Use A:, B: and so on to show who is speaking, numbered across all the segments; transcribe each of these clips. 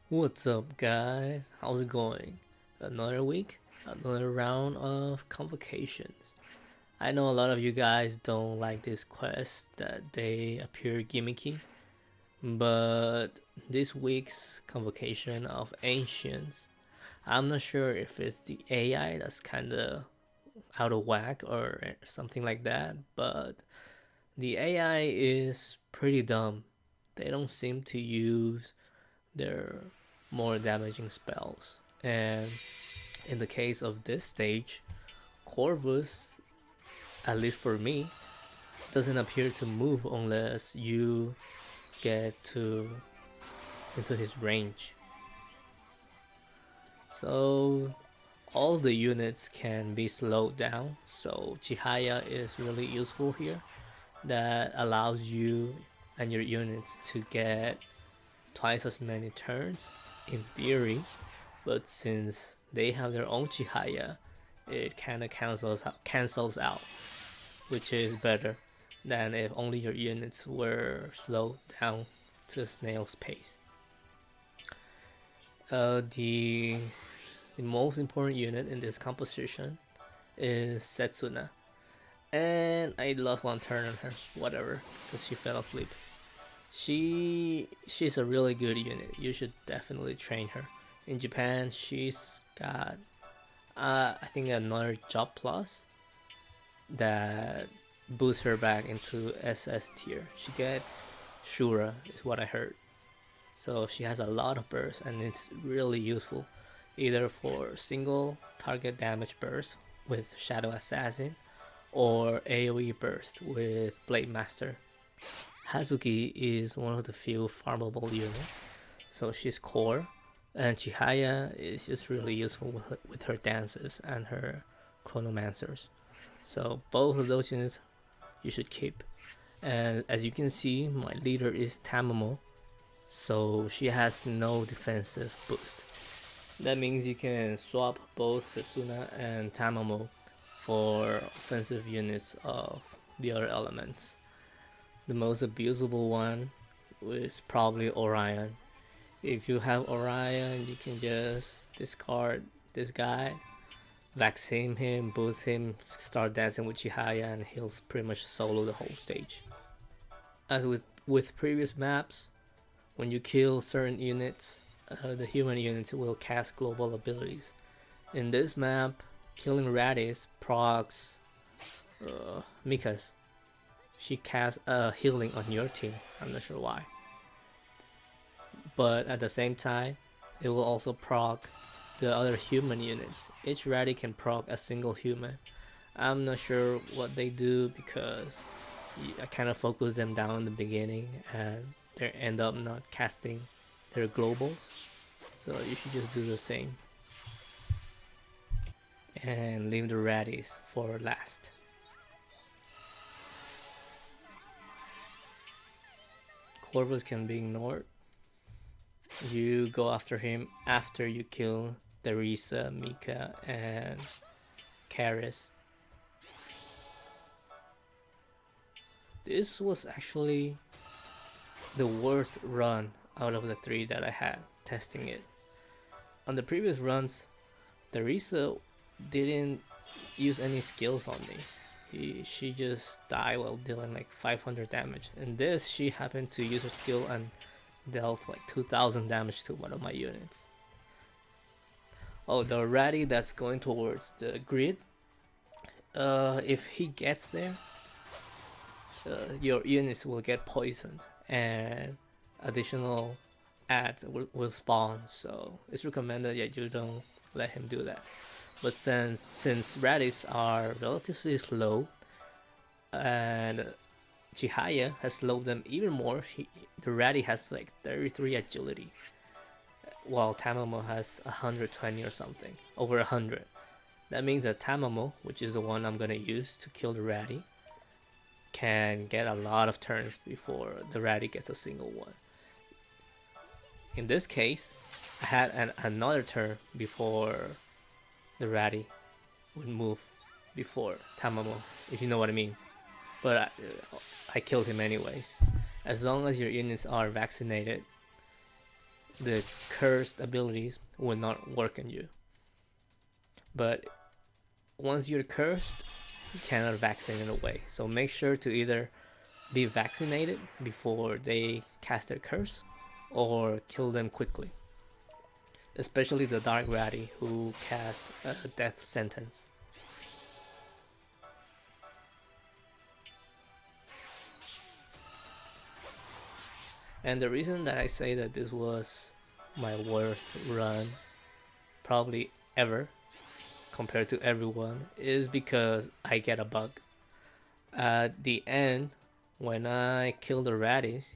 A: What's up, guys? How's it going? Another week, another round of convocations. I know a lot of you guys don't like this quest, that they appear gimmicky, but this week's convocation of ancients, I'm not sure if it's the AI that's kinda out of whack or something like that, but the AI is pretty dumb. They don't seem to use their more damaging spells. And in the case of this stage, Corvus, at least for me, doesn't appear to move unless you get into his range. So all the units can be slowed down. So Chihaya is really useful here. That allows you and your units to get twice as many turns in theory, but since they have their own Chihaya, it kind of cancels out, which is better than if only your units were slowed down to a snail's pace. The most important unit in this composition is Setsuna, and I lost one turn on her, whatever, because she fell asleep. She's a really good unit. You should definitely train her. In Japan, she's got I think another job plus that boosts her back into SS tier. She gets Shura is what I heard. So she has a lot of burst and it's really useful either for single target damage burst with Shadow Assassin or AoE burst with Blade Master. Hazuki is one of the few farmable units, so she's core, and Chihaya is just really useful with her dances and her chronomancers. So both of those units you should keep. And as you can see, my leader is Tamamo, so she has no defensive boost. That means you can swap both Setsuna and Tamamo for offensive units of the other elements. The most abusable one is probably Orion. If you have Orion, you can just discard this guy, vaccine him, boost him, start dancing with Chihaya, and he'll pretty much solo the whole stage. As with previous maps, when you kill certain units, the human units will cast global abilities. In this map, killing Ratties procs Mika's. She casts a healing on your team. I'm not sure why. But at the same time, it will also proc the other human units. Each Ratty can proc a single human. I'm not sure what they do because I kind of focus them down in the beginning and they end up not casting their globals. So you should just do the same. And leave the Ratties for last. Corvus can be ignored. You go after him after you kill Theresa, Mika, and Caris. This was actually the worst run out of the 3 that I had testing it. On the previous runs, Theresa didn't use any skills on me. She just died while dealing like 500 damage. In this, she happened to use her skill and dealt like 2000 damage to one of my units. Oh, the Ratty that's going towards the grid, if he gets there, your units will get poisoned and additional ads will spawn, so it's recommended that you don't let him do that. But since Ratties are relatively slow, and Chihaya has slowed them even more, the Ratty has like 33 agility, while Tamamo has 120 or something, over 100. That means that Tamamo, which is the one I'm gonna use to kill the Ratty, can get a lot of turns before the Ratty gets a single one. In this case, I had another turn before the Ratty would move before Tamamo, if you know what I mean. But I killed him anyways. As long as your units are vaccinated, the cursed abilities will not work on you. But once you're cursed, you cannot vaccinate away. So make sure to either be vaccinated before they cast their curse, or kill them quickly. Especially the Dark Ratty, who cast a death sentence. And the reason that I say that this was my worst run probably ever compared to everyone is because I get a bug. At the end, when I kill the Ratties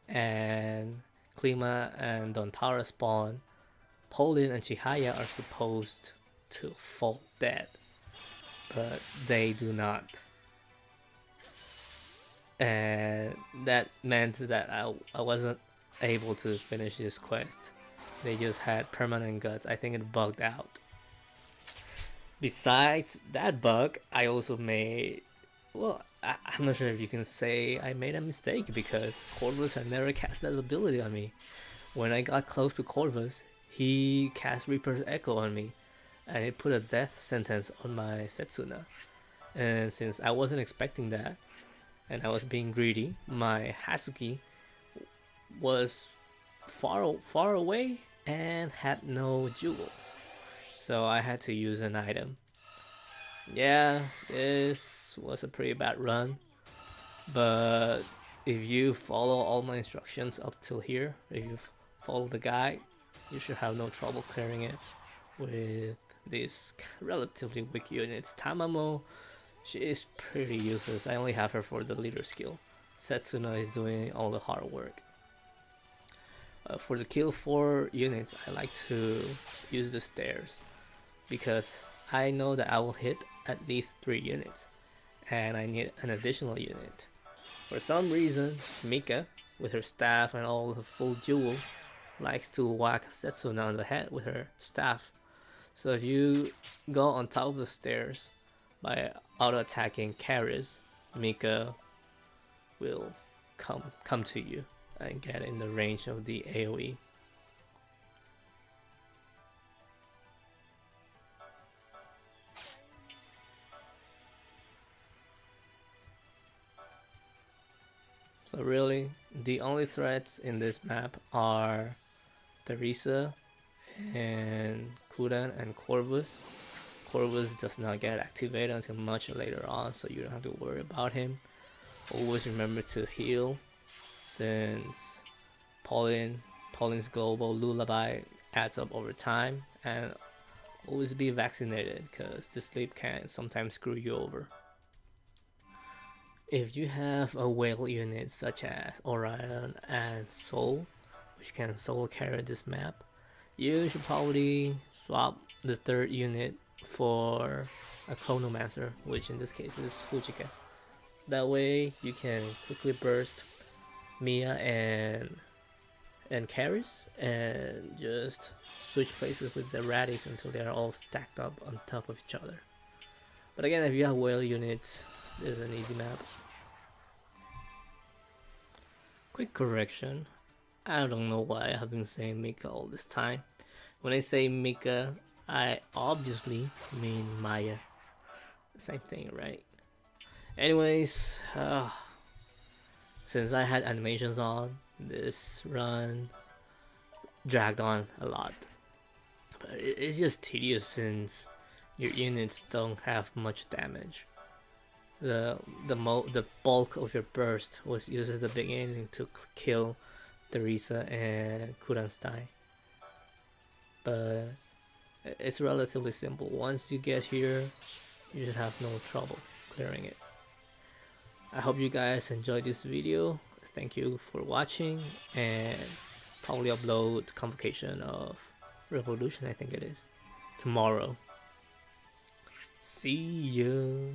A: and Klima and Dontara spawn, Polin and Chihaya are supposed to fall dead, but they do not. And that meant that I wasn't able to finish this quest. They just had permanent guts. I think it bugged out. Besides that bug, I also made, well, I'm not sure if you can say I made a mistake, because Corvus had never cast that ability on me. When I got close to Corvus, he cast Reaper's Echo on me, and it put a death sentence on my Setsuna. And since I wasn't expecting that, and I was being greedy, my Hasuki was far away and had no jewels. So I had to use an item. Yeah, this was a pretty bad run, but if you follow all my instructions up till here, if you follow the guide, you should have no trouble clearing it with these relatively weak units. Tamamo, she is pretty useless. I only have her for the leader skill. Setsuna is doing all the hard work. For the kill 4 units, I like to use the stairs, because I know that I will hit at least 3 units, and I need an additional unit. For some reason, Mika, with her staff and all the full jewels, likes to whack Setsuna on the head with her staff. So if you go on top of the stairs by auto-attacking Caris, Mika will come to you and get in the range of the AoE. So really, the only threats in this map are Theresa and Kudan and Corvus. Corvus does not get activated until much later on, so you don't have to worry about him. Always remember to heal, since Polin's global lullaby adds up over time, and always be vaccinated, because the sleep can sometimes screw you over. If you have a whale unit such as Orion and Soul, which can solo carry this map, you should probably swap the 3rd unit for a Chronomancer, which in this case is Fujika. That way you can quickly burst Mia and Caris and just switch places with the Ratties until they are all stacked up on top of each other. But again, if you have whale units, this is an easy map. Quick correction, I don't know why I have been saying Mika all this time. When I say Mika, I obviously mean Maya. Same thing, right? Anyways, since I had animations on, this run dragged on a lot. But it's just tedious since your units don't have much damage. The bulk of your burst was used at the beginning to kill Theresa and Kudanstein. But it's relatively simple. Once you get here, you should have no trouble clearing it. I hope you guys enjoyed this video. Thank you for watching, and probably upload Convocation of Revolution, I think it is, tomorrow. See you.